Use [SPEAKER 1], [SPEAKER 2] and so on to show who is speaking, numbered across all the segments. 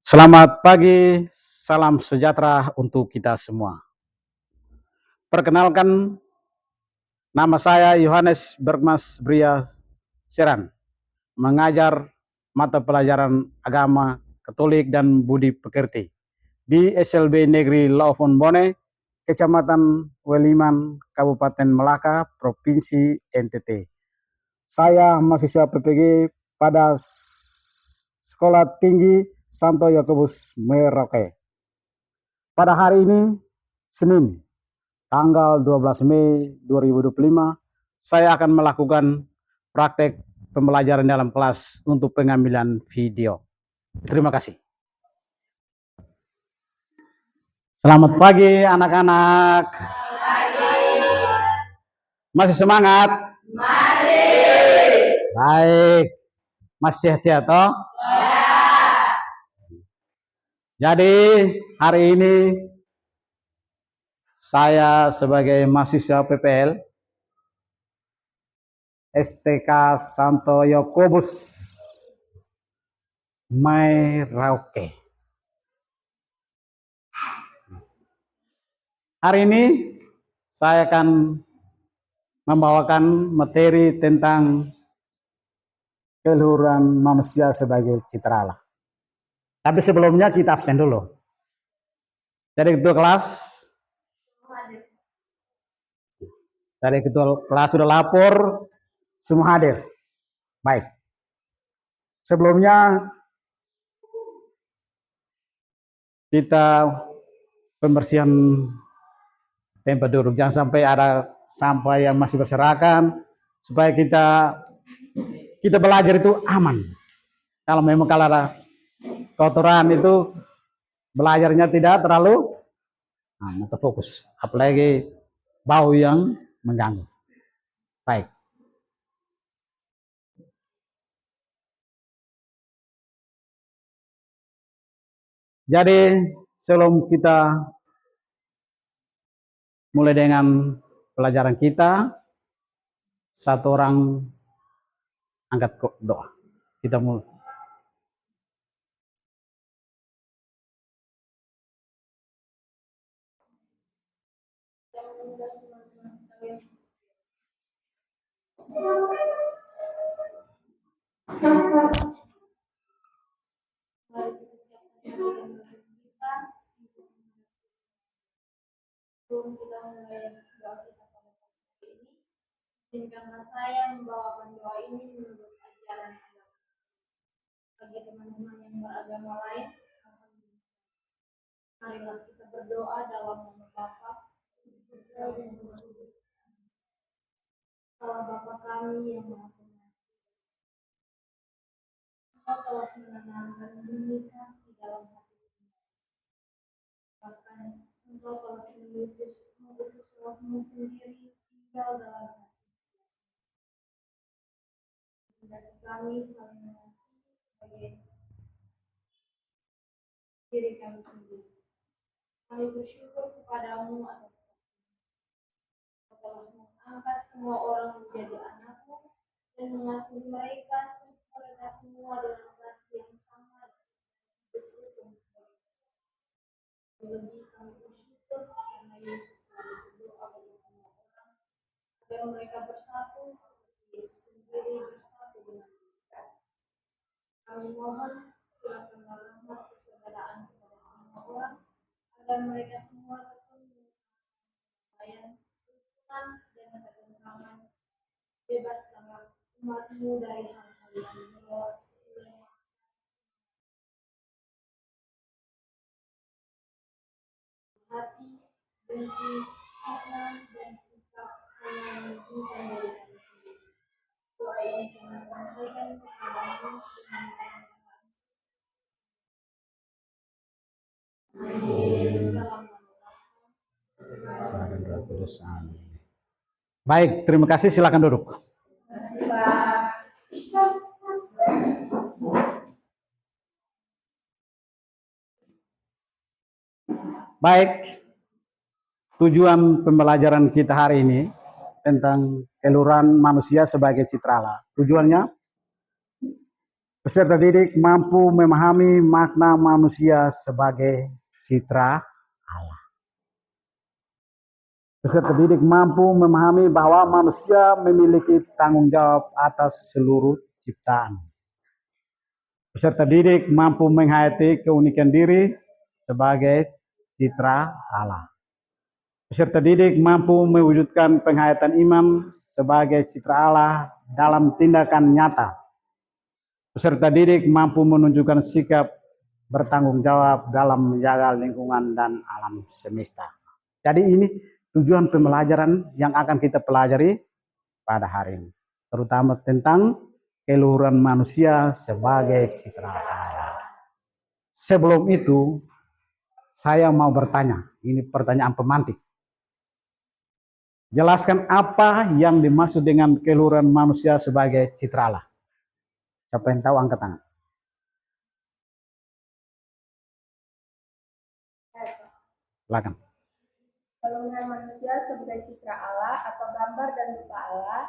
[SPEAKER 1] Selamat pagi, salam sejahtera untuk kita semua. Perkenalkan, nama saya Yohanes Bergmas Bria Seran, mengajar mata pelajaran agama, Katolik, dan Budi Pekerti di SLB Negeri Laufon Bone, Kecamatan Weliman, Kabupaten Melaka, Provinsi NTT. Saya mahasiswa PPG pada Sekolah Tinggi Santo Yakobus Merauke. Pada hari ini, Senin, tanggal 12 Mei 2025, saya akan melakukan praktek pembelajaran dalam kelas untuk pengambilan video. Terima kasih. Selamat pagi anak-anak. Masih semangat? Masih. Baik. Masih sehat-sehat toh? Jadi hari ini saya sebagai mahasiswa PPL STK Santo Yakobus Merauke. Hari ini saya akan membawakan materi tentang keluhuran manusia sebagai citra Allah. Tapi sebelumnya kita absen dulu. Jadi ketua kelas, sudah lapor, semua hadir. Baik. Sebelumnya kita pembersihan tempat duduk, jangan sampai ada sampah yang masih berserakan, supaya kita belajar itu aman. Kalau memang ada kotoran itu belajarnya tidak terlalu terfokus, apalagi bau yang mengganggu. Baik. Jadi sebelum kita mulai dengan pelajaran kita, satu orang angkat doa. Kita mulai.
[SPEAKER 2] Sebelum kita mulai doa kita pada pagi ini, izinkanlah saya membawakan doa ini menurut ajaran agama. Bagi teman-teman yang beragama lain, marilah kita berdoa dalam nama Bapa, Putra, dan Roh Kudus. Allah Bapa kami yang Maha Pengasih, Engkau telah menanamkan benih kasih dalam hati semua. Bahkan Engkau telah mengutus Roh-Mu sendiri tinggal dalam hati. Dan kami saling mengasihi sebagai diri kami sendiri. Kami bersyukur kepadamu atas Kau telah mengangkat semua orang menjadi anakmu dan mengasihi mereka semua dengan kasih yang sama dan hidup sebagai lebih kami bersyukur karena Yesus selalu berdoa bagi semua orang agar mereka bersatu seperti Yesus sendiri bersatu dengan kita. Kami mohon curahkanlah rahmat persaudaraan kepada semua orang agar mereka semua terpenuhi kesayangan, kerukunan, dan ketentraman. Bebaskanlah umat-Mu dari hal-hal yang melewati hati, benci, fitnah, dan sikap hanya menunjukkan dari kami sendiri. Doa ini kami sampaikan kepadamu dengan
[SPEAKER 1] Baik, terima kasih. Silakan duduk. Baik, tujuan pembelajaran kita hari ini tentang keluhuran manusia sebagai citra Allah. Tujuannya Peserta didik mampu memahami makna manusia sebagai citra Allah. Peserta didik mampu memahami bahwa manusia memiliki tanggung jawab atas seluruh ciptaan. Peserta didik mampu menghayati keunikan diri sebagai citra Allah. Peserta didik mampu mewujudkan penghayatan iman sebagai citra Allah dalam tindakan nyata. Peserta didik mampu menunjukkan sikap bertanggung jawab dalam menjaga lingkungan dan alam semesta. Jadi ini tujuan pembelajaran yang akan kita pelajari pada hari ini, terutama tentang keluhuran manusia sebagai citra Allah. Sebelum itu, saya mau bertanya, ini pertanyaan pemantik. Jelaskan apa yang dimaksud dengan keluhuran manusia sebagai citra Allah. Siapa yang tahu angkat tangan. Silakan.
[SPEAKER 2] Keluhuran manusia sebagai citra Allah atau gambar dan rupa Allah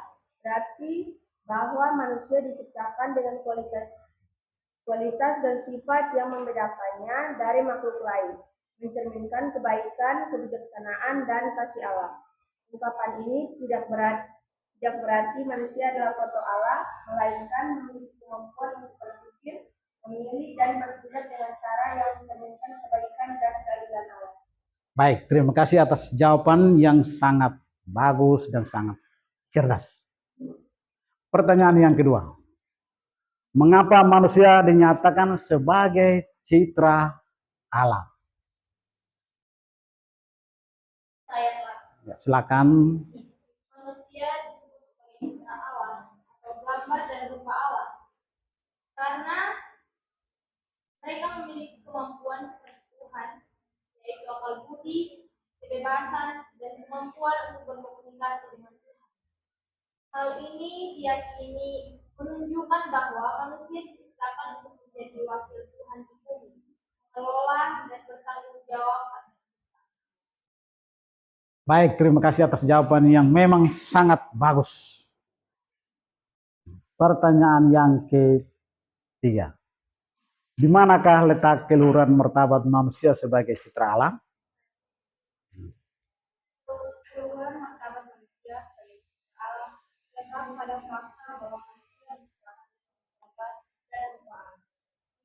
[SPEAKER 2] berarti bahwa manusia diciptakan dengan kualitas dan sifat yang membedakannya dari makhluk lain, mencerminkan kebaikan, kebijaksanaan, dan kasih Allah. Ungkapan ini tidak berarti manusia adalah foto Allah, melainkan memiliki kemampuan untuk berpikir, memilih, dan bertindak dengan cara yang mencerminkan kebaikan dan keadilan Allah.
[SPEAKER 1] Baik, terima kasih atas jawaban yang sangat bagus dan sangat cerdas. Pertanyaan yang kedua. Mengapa manusia dinyatakan sebagai citra Allah? Ya, silakan.
[SPEAKER 2] Manusia disebut sebagai citra Allah atau gambar dan rupa Allah karena mereka memiliki kemampuan seperti Tuhan, yaitu akal budi, kebebasan, dan kemampuan untuk berkomunikasi dengan Tuhan. Hal ini diyakini menunjukkan bahwa manusia diciptakan untuk menjadi wakil Tuhan di bumi, mengelola dan bertanggung jawab atas.
[SPEAKER 1] Baik, terima kasih atas jawaban yang memang sangat bagus. Pertanyaan yang ketiga. Di manakah letak keluhuran martabat manusia sebagai citra Allah?
[SPEAKER 2] Keluhuran martabat manusia sebagai citra Allah letak pada fakta bahwa manusia diciptakan martabat dan rupa Allah,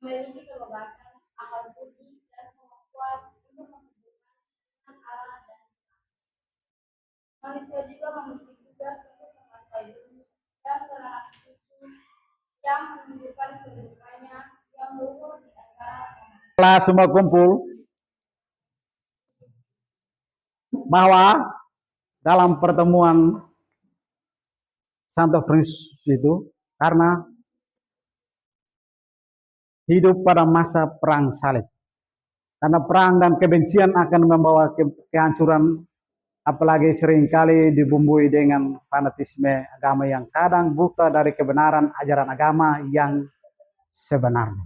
[SPEAKER 2] memiliki kebebasan, akal budi, dan kemampuan untuk menghubungkan dengan Allah dan manusia juga memiliki tugas untuk menguasai bumi dan menerapkan suci yang menunjukkan kedudukannya yang luhur di antara semua.
[SPEAKER 1] Setelah semua kumpul, bahwa dalam pertemuan Santo Francis itu, karena hidup pada masa perang salib. Karena perang dan kebencian akan membawa kehancuran, apalagi seringkali dibumbui dengan fanatisme agama yang kadang buta dari kebenaran ajaran agama yang sebenarnya.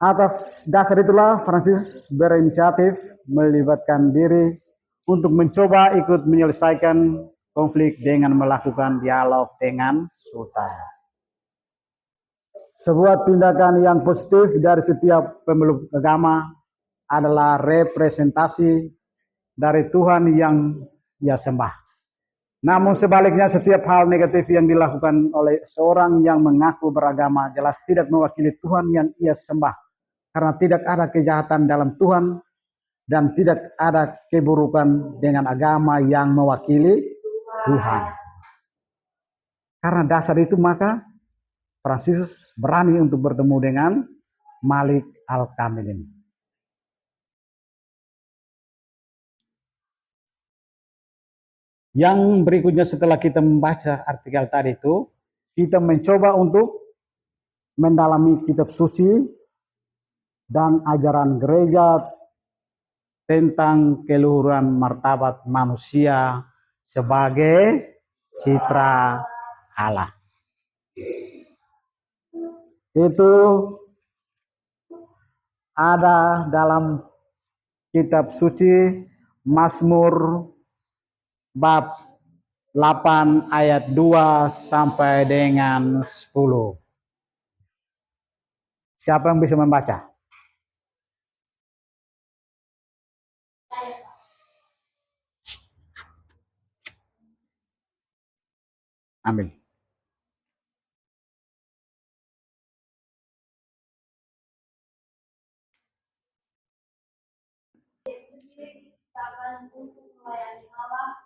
[SPEAKER 1] Atas dasar itulah Francis berinisiatif melibatkan diri untuk mencoba ikut menyelesaikan konflik dengan melakukan dialog dengan Sultan. Sebuah tindakan yang positif dari setiap pemeluk agama adalah representasi dari Tuhan yang ia sembah. Namun sebaliknya setiap hal negatif yang dilakukan oleh seorang yang mengaku beragama jelas tidak mewakili Tuhan yang ia sembah. Karena tidak ada kejahatan dalam Tuhan dan tidak ada keburukan dengan agama yang mewakili Tuhan. Karena dasar itu maka Francis berani untuk bertemu dengan Malik Al-Kamilin. Yang berikutnya setelah kita membaca artikel tadi itu, kita mencoba untuk mendalami kitab suci dan ajaran gereja tentang keluhuran martabat manusia sebagai citra Allah. Itu ada dalam kitab suci Mazmur bab 8 ayat 2 sampai dengan 10. Siapa yang bisa membaca?
[SPEAKER 2] Saya, Pak.
[SPEAKER 1] Ambil.
[SPEAKER 2] Sendiri diciptakan untuk melayani Allah,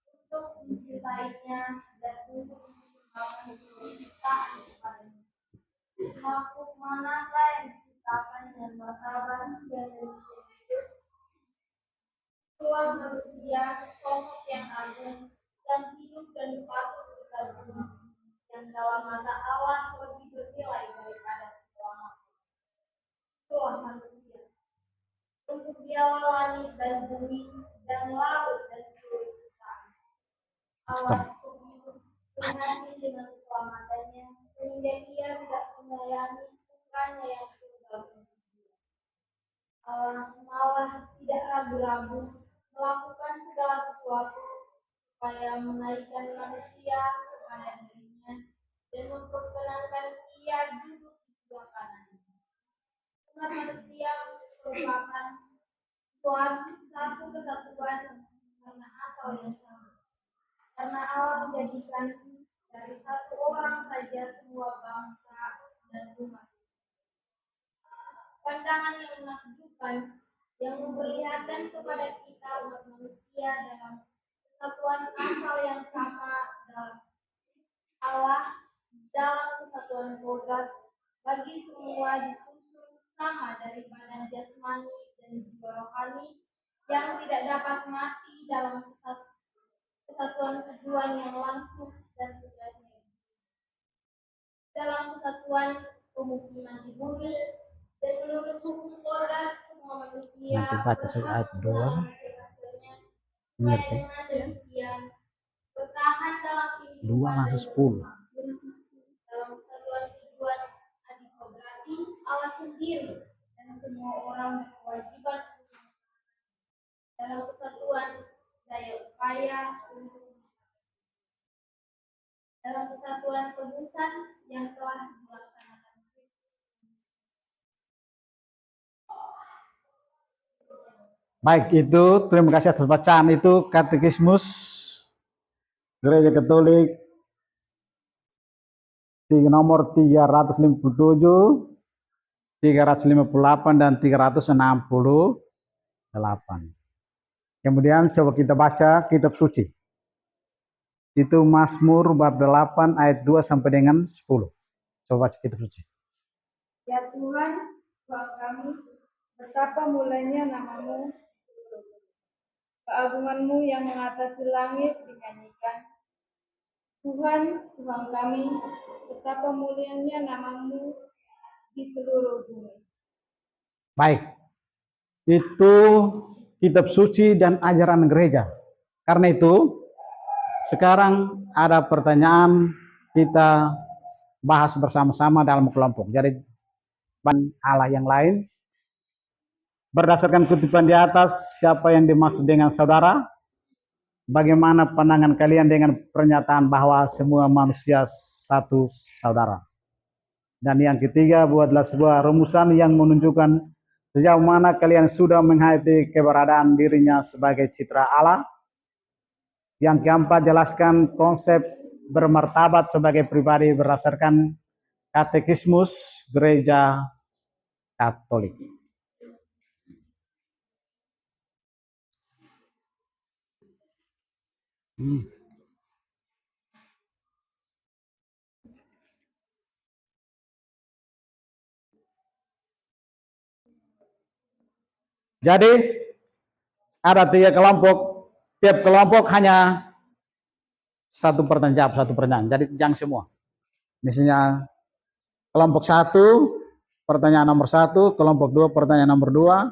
[SPEAKER 2] untuk mencintainya, dan untuk mempersembahkan seluruh ciptaan kepadanya. Makhluk manakah yang diciptakan dengan martabat dan demikian hidup? Tuhan manusia, sosok yang agung, yang hidup dan patut dikagumi, yang dalam mata Allah lebih bernilai daripada segala makhluk. Itulah manusia. Untuk dialah langit dan bumi, dan laut dan seluruh ciptaan. Allah sungguh prihatin dengan keselamatannya, sehingga ia tidak menyayangi putranya yang tunggal untuk dia. Allah malah tidak ragu-ragu melakukan segala sesuatu supaya menaikkan manusia kepada dirinya dan memperkenankan ia duduk di sebelah kanannya. Umat manusia merupakan satu kesatuan karena asal yang sama. Karena Allah menjadikan dari satu orang saja semua bangsa dan umat. Pandangan yang menakjubkan yang memperlihatkan kepada kita umat manusia dalam kesatuan asal yang sama dalam Allah, dalam kesatuan kodrat bagi semua disusun sama dari badan jasmani dan jiwa rohani yang tidak dapat mati dalam kesatuan keduanya yang langsung dan tugasnya dalam kesatuan pemukiman di bumi dan menurut hukum kodrat semua manusia
[SPEAKER 1] Nanti baca ayat 2. Ngerti?
[SPEAKER 2] dengan demikian bertahan dalam
[SPEAKER 1] Dua
[SPEAKER 2] kehidupan
[SPEAKER 1] masuk 10.
[SPEAKER 2] dalam kesatuan tujuan adikodrati Allah sendiri dan semua orang berkewajiban dalam kesatuan daya upaya untuk dalam kesatuan tebusan yang telah dilaksanakan.
[SPEAKER 1] Baik, itu terima kasih atas bacaan itu Katekismus Gereja Katolik nomor 357, 358 dan 368. Kemudian coba kita baca kitab suci. Itu Mazmur bab 8 ayat 2 sampai dengan 10. Coba baca kitab suci.
[SPEAKER 3] Ya Tuhan, Tuhan kami, betapa mulianya namamu, keagunganmu yang mengatasi langit dinyanyikan. Tuhan, Tuhan kami, betapa mulianya namamu di seluruh bumi.
[SPEAKER 1] Baik, itu kitab suci dan ajaran gereja. Karena itu, sekarang ada pertanyaan kita bahas bersama-sama dalam kelompok. Jadi, Allah yang lain, berdasarkan kutipan di atas, siapa yang dimaksud dengan saudara? Bagaimana pandangan kalian dengan pernyataan bahwa semua manusia satu saudara? Dan yang ketiga, buatlah sebuah rumusan yang menunjukkan sejauh mana kalian sudah menghayati keberadaan dirinya sebagai citra Allah. Yang keempat, jelaskan konsep bermartabat sebagai pribadi berdasarkan Katekismus Gereja Katolik. Jadi ada 3 kelompok, tiap kelompok hanya satu pertanyaan jawab satu pertanyaan. Jadi jangan semua. Misalnya kelompok 1 pertanyaan nomor 1, kelompok 2 pertanyaan nomor 2,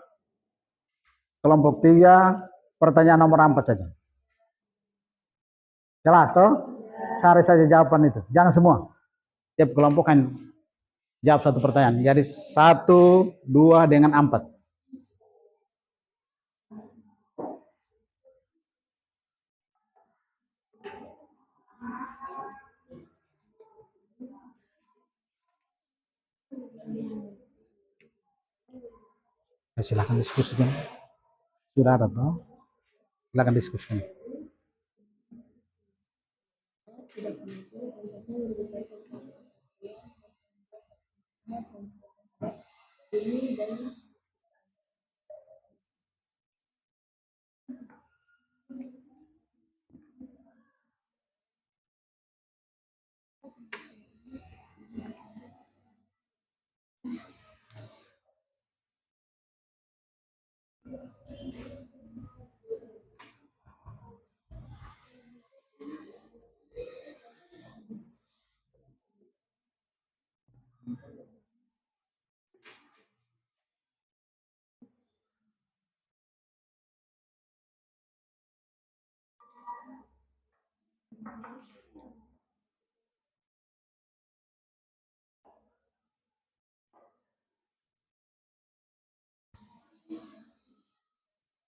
[SPEAKER 1] kelompok 3 pertanyaan nomor 4 saja. Jelas toh? Cari saja jawaban itu. Jangan semua. Tiap kelompok kan jawab satu pertanyaan. Jadi 1, 2 dengan 4. silakan diskusikan. Sudah ada toh? Silakan diskusikan.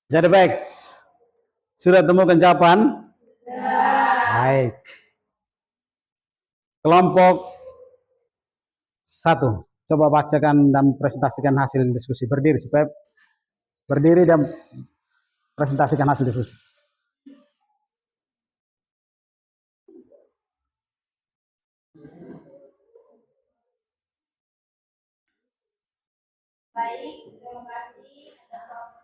[SPEAKER 1] Jadi baik, sudah temukan jawaban? Baik. Kelompok 1, coba bacakan dan presentasikan hasil diskusi. Berdiri supaya berdiri dan presentasikan hasil diskusi.
[SPEAKER 2] Baik, terima kasih atas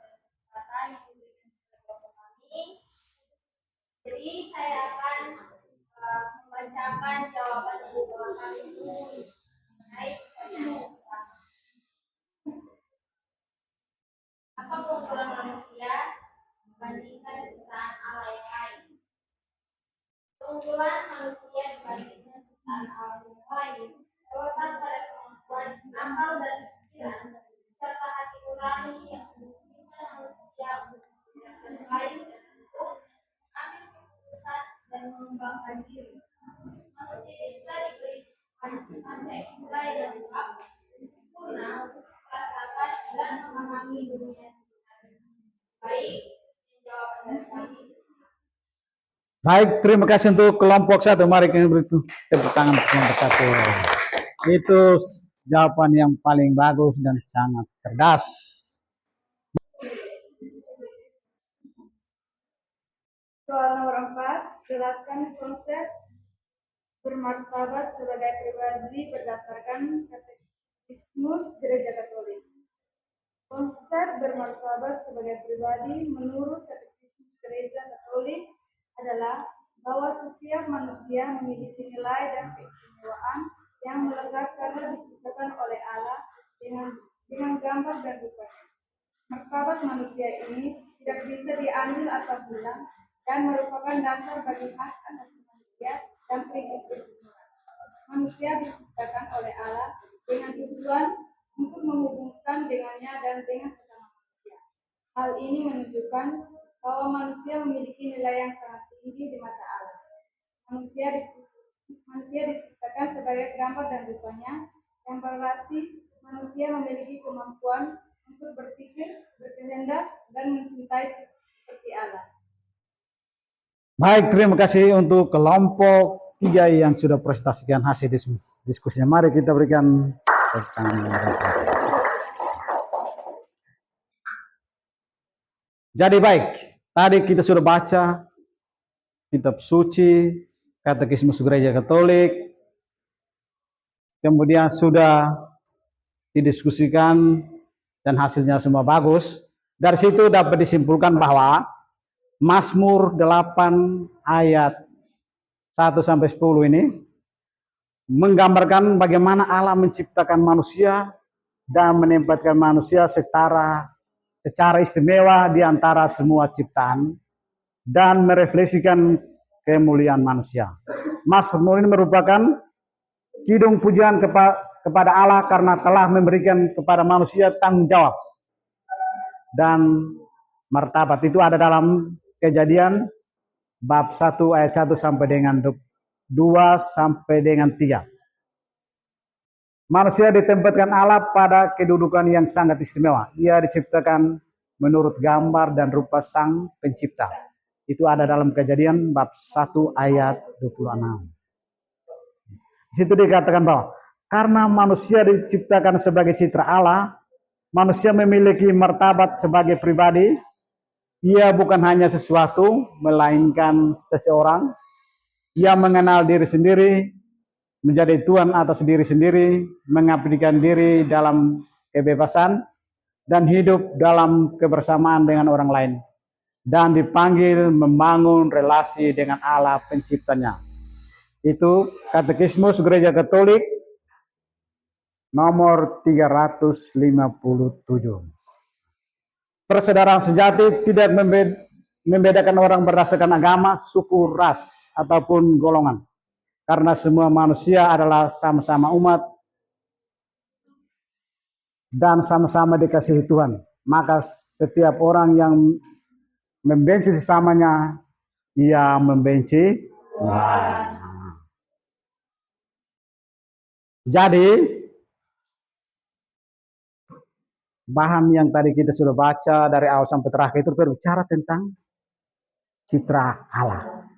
[SPEAKER 2] kesempatan yang diberikan kepada kami. Jadi saya akan membacakan jawaban kami itu mengenai pertanyaan pertama. Apa keunggulan manusia dibandingkan ciptaan Allah yang lain? Keunggulan manusia dibandingkan ciptaan Allah yang lain terletak pada kemampuan akal dan pikiran serta hati nurani yang memungkinkan manusia untuk berbaik dan untuk mengambil keputusan dan mengembangkan diri. Manusia juga diberi panca indera yang lengkap sempurna untuk merasakan dan memahami dunia sekitar. Baik, jawaban dari kami.
[SPEAKER 1] Baik, terima kasih untuk kelompok 1. Mari kita beri tepuk tangan untuk kelompok 1. Itu jawaban yang paling bagus dan sangat cerdas.
[SPEAKER 3] Soal nomor 4, jelaskan konsep bermartabat sebagai pribadi berdasarkan katekismus Gereja Katolik. Konsep bermartabat sebagai pribadi menurut katekismus Gereja Katolik adalah bahwa setiap manusia memiliki nilai dan keistimewaan yang melekat karena diciptakan oleh Allah dengan gambar dan rupanya. Martabat manusia ini tidak bisa diambil atau hilang dan merupakan dasar bagi hak asasi manusia dan prinsip-prinsip moral. Manusia diciptakan oleh Allah dengan tujuan untuk menghubungkan dengannya dan dengan sesama manusia. Hal ini menunjukkan bahwa manusia memiliki nilai yang sangat tinggi di mata Allah. Manusia diciptakan sebagai gambar dan rupanya, yang berarti manusia memiliki kemampuan untuk berpikir, berkehendak, dan mencintai seperti Allah.
[SPEAKER 1] Baik, terima kasih untuk kelompok 3 yang sudah presentasikan hasil diskusinya. Mari kita berikan tepuk tangan. Jadi baik, tadi kita sudah baca kitab suci, katekismus Gereja Katolik, kemudian sudah didiskusikan dan hasilnya semua bagus. Dari situ dapat disimpulkan bahwa Mazmur 8 ayat 1-10 ini menggambarkan bagaimana Allah menciptakan manusia dan menempatkan manusia secara istimewa di antara semua ciptaan dan merefleksikan kemuliaan manusia. Mazmur ini merupakan kidung pujian kepada Allah karena telah memberikan kepada manusia tanggung jawab dan martabat. Itu ada dalam Kejadian bab 1 ayat 1 sampai dengan 2 sampai dengan 3. Manusia ditempatkan Allah pada kedudukan yang sangat istimewa. Ia diciptakan menurut gambar dan rupa Sang Pencipta. Itu ada dalam Kejadian bab 1 ayat 26. Di situ dikatakan bahwa karena manusia diciptakan sebagai citra Allah, manusia memiliki martabat sebagai pribadi. Ia bukan hanya sesuatu, melainkan seseorang. Ia mengenal diri sendiri, menjadi tuan atas diri sendiri, mengabdikan diri dalam kebebasan, dan hidup dalam kebersamaan dengan orang lain. Dan dipanggil membangun relasi dengan Allah penciptanya. Itu Katekismus Gereja Katolik nomor 357. Persaudaraan sejati tidak membedakan orang berdasarkan agama, suku, ras, ataupun golongan. Karena semua manusia adalah sama-sama umat dan sama-sama dikasihi Tuhan. Maka setiap orang yang membenci sesamanya, ia membenci Tuhan. Jadi, bahan yang tadi kita sudah baca dari awal sampai terakhir itu berbicara tentang citra Allah.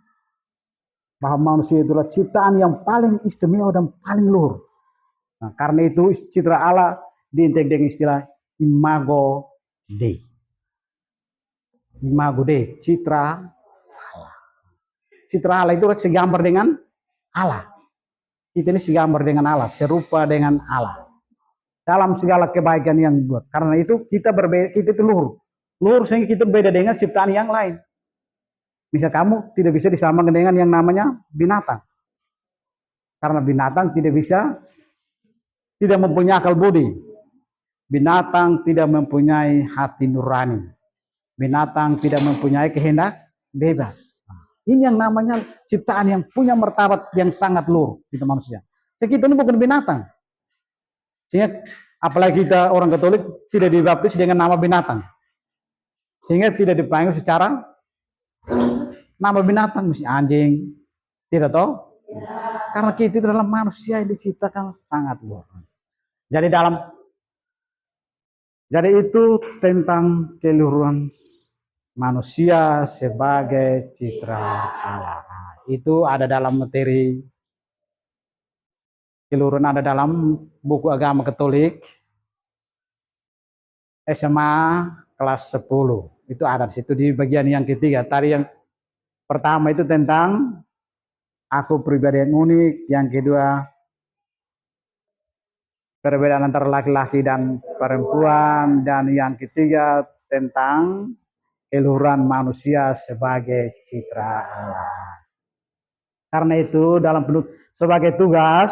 [SPEAKER 1] Bahwa manusia itulah ciptaan yang paling istimewa dan paling luhur. Nah, karena itu citra Allah diintek dengan istilah imago Dei. Imago Dei, citra Allah. Citra Allah itu segambar dengan Allah. Kita ini segambar dengan Allah, serupa dengan Allah. Dalam segala kebaikan yang dibuat. Karena itu kita berbeda, kita itu luhur. Luhur sehingga kita berbeda dengan ciptaan yang lain. Misal kamu tidak bisa disamakan dengan yang namanya binatang. Karena binatang tidak mempunyai akal budi. Binatang tidak mempunyai hati nurani. Binatang tidak mempunyai kehendak bebas. Ini yang namanya ciptaan yang punya martabat yang sangat luhur kita manusia. Kita ini bukan binatang. Sehingga apalagi kita orang Katolik tidak dibaptis dengan nama binatang. Sehingga tidak dipanggil secara nama binatang, mesti anjing. Tidak tahu? Karena kita itu adalah manusia yang diciptakan sangat luar. Jadi itu tentang keluhuran manusia sebagai citra Allah. Itu ada dalam materi keluhuran, ada dalam buku agama Katolik SMA kelas 10. Itu ada di situ di bagian yang ketiga. Tadi yang pertama itu tentang aku pribadi yang unik, yang kedua perbedaan antara laki-laki dan perempuan, dan yang ketiga tentang keluhuran manusia sebagai citra Allah. Karena itu dalam sebagai tugas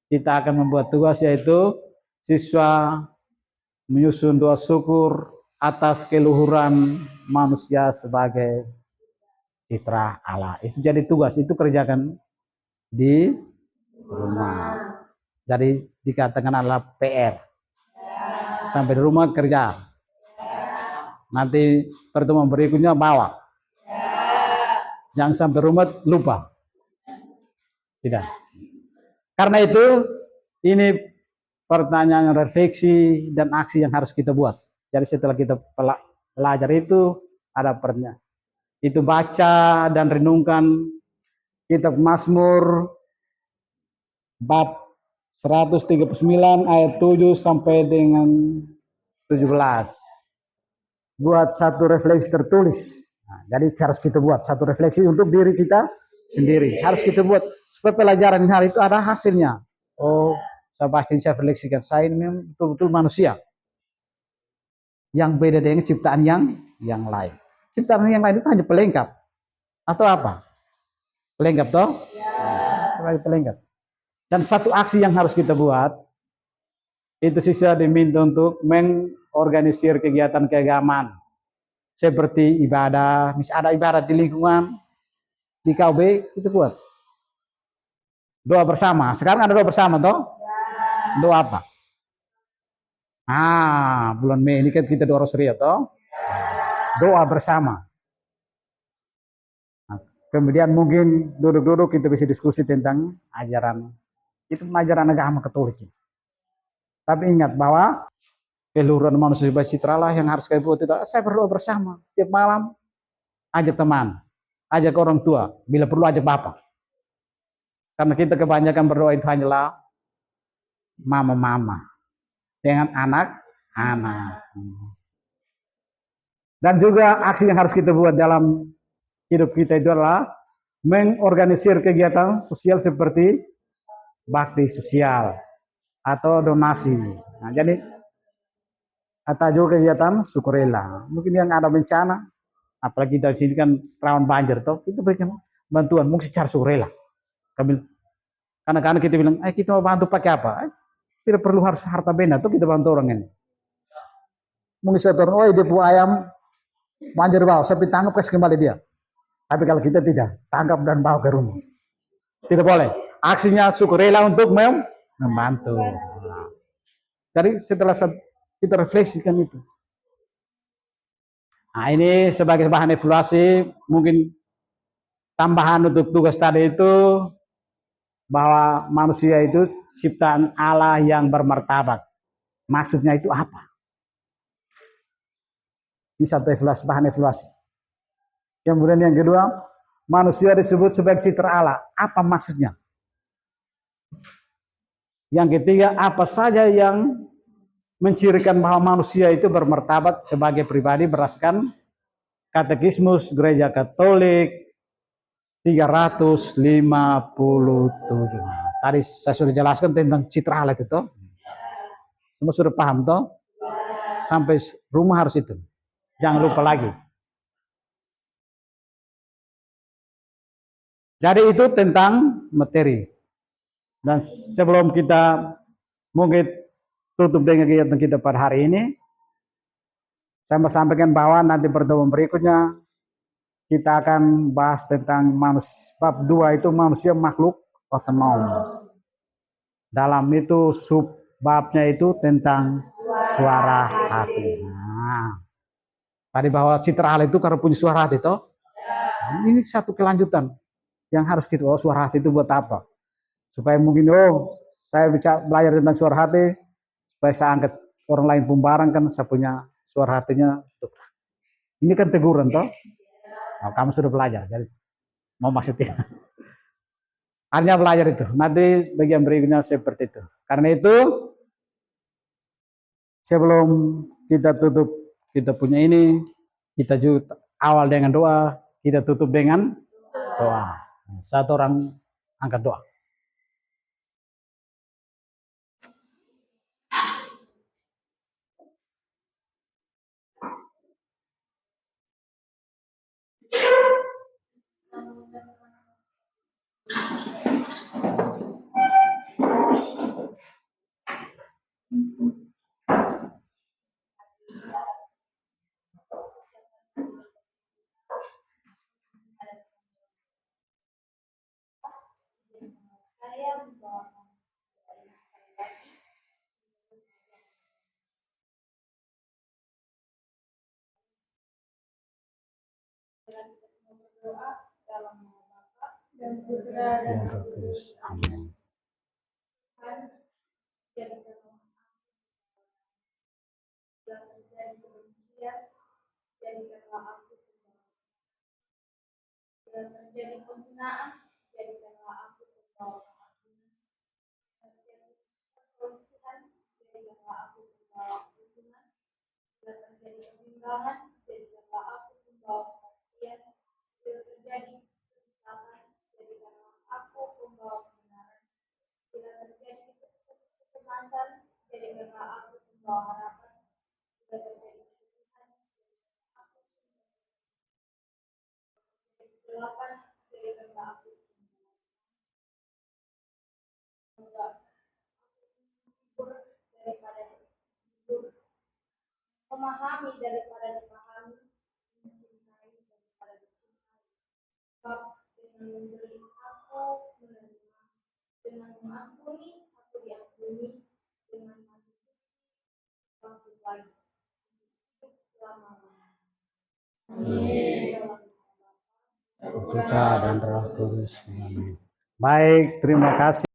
[SPEAKER 1] kita akan membuat tugas, yaitu siswa menyusun doa syukur atas keluhuran manusia sebagai citra Allah. Itu jadi tugas, itu kerjakan di rumah. Jadi dikatakan adalah PR. Sampai di rumah kerja. Nanti pertemuan berikutnya bawa. Jangan sampai rumah lupa. Tidak. Karena itu ini pertanyaan refleksi dan aksi yang harus kita buat. Jadi setelah kita belajar itu ada pertanyaan. Itu baca dan renungkan kitab Mazmur bab 139 ayat 7 sampai dengan 17. Buat satu refleksi tertulis. Nah, jadi harus kita buat satu refleksi untuk diri kita sendiri. Harus kita buat supaya pelajaran hal itu ada hasilnya. Oh, saya baca, saya refleksikan, saya ini betul-betul manusia yang beda dengan ciptaan yang lain. Ciptaan yang lain itu hanya pelengkap atau apa? Pelengkap toh? Ya. Sebagai pelengkap. Dan satu aksi yang harus kita buat itu siswa diminta untuk mengorganisir kegiatan keagamaan seperti ibadah. Misalnya ada ibadah di lingkungan di KB, kita buat doa bersama. Sekarang ada doa bersama toh? Doa apa? Bulan Mei ini kan kita doa rosary toh? Doa bersama. Nah, kemudian mungkin duduk-duduk kita bisa diskusi tentang ajaran. Itu ajaran agama Katolik. Tapi ingat bahwa keluhuran manusia sebagai citra Allah yang harus kita buat itu. Saya berdoa bersama tiap malam. Ajak teman, ajak orang tua, bila perlu ajak bapak. Karena kita kebanyakan berdoa itu hanyalah mama-mama dengan anak anak. Dan juga aksi yang harus kita buat dalam hidup kita itu adalah mengorganisir kegiatan sosial seperti bakti sosial atau donasi. Nah, jadi atau juga kegiatan sukarela. Mungkin yang ada bencana, apalagi di sini kan rawan banjir, toh itu berikan bantuan mungkin secara sukarela. Kami kadang-kadang kita bilang, kita mau bantu pakai apa? Tidak perlu harus harta benda, tuh kita bantu orang ini. Mungkin saya turun, oh dia buah ayam banjir bawa, saya tangkap kasih kembali dia. Tapi kalau kita tidak, tangkap dan bawa ke rumah. Tidak boleh. Aksinya sukarela untuk membantu. Jadi setelah kita refleksikan itu. Nah, ini sebagai bahan evaluasi, mungkin tambahan untuk tugas tadi itu, bahwa manusia itu ciptaan Allah yang bermartabat. Maksudnya itu apa? Ini satu evaluasi, bahan evaluasi. Kemudian yang kedua, manusia disebut sebagai citra Allah. Apa maksudnya? Yang ketiga, apa saja yang mencirikan bahwa manusia itu bermartabat sebagai pribadi berdasarkan Katekismus Gereja Katolik 357. Tadi saya sudah jelaskan tentang citra Allah itu. Semua sudah paham toh? Sampai rumah harus itu. Jangan lupa lagi. Jadi itu tentang materi. Dan sebelum kita mungkin tutup dengan kegiatan kita pada hari ini, saya mau sampaikan bahwa nanti pertemuan berikutnya kita akan bahas tentang manusia. Bab 2 itu manusia makhluk otonom. Dalam itu subbabnya itu tentang suara hati. Nah, tadi bahwa citra Allah itu karena punya suara hati toh. Ini satu kelanjutan yang harus kita, suara hati itu buat apa? Supaya mungkin saya bisa belajar tentang suara hati, supaya saya angkat orang lain pun barang kan saya punya suara hatinya. Ini kan teguran toh. Nah, kamu sudah belajar, jadi mau maksudnya. Hanya belajar itu. Nanti bagian berikutnya seperti itu. Karena itu sebelum kita tutup kita punya ini, kita juga awal dengan doa, kita tutup dengan doa. Satu orang angkat doa.
[SPEAKER 2] Saya membawakan sekali lagi dengan kita semua berdoa dalam nama Bapa dan Putra dan Roh Kudus.
[SPEAKER 1] Amin.
[SPEAKER 2] Tuhan, jadikanlah yang terjadi kebencian, jadikanlah aku bila terjadi penghinaan, jadikanlah aku pembawa keampunan. Terjadi perselisihan, jadikanlah aku pembawa kerukunan. Bila terjadi kebimbangan, jadikanlah aku pembawa kepastian. Bila terjadi kesesakan, jadikanlah aku pembawa kebenaran. Bila terjadi kecemasan, jadikanlah aku pembawa harapan. Bila terjadi kesedihan, jadikanlah aku kegelapan, jadikanlah aku hibur daripada hibur, memahami daripada dipahami, mencintai daripada dicintai. Sebab dengan memberi aku menerima, dengan mengampuni aku diampuni, dengan mati suci aku baik, hidup selama-lamanya. Amin.
[SPEAKER 1] Putra dan Roh Kudus. Amin. Baik, terima kasih.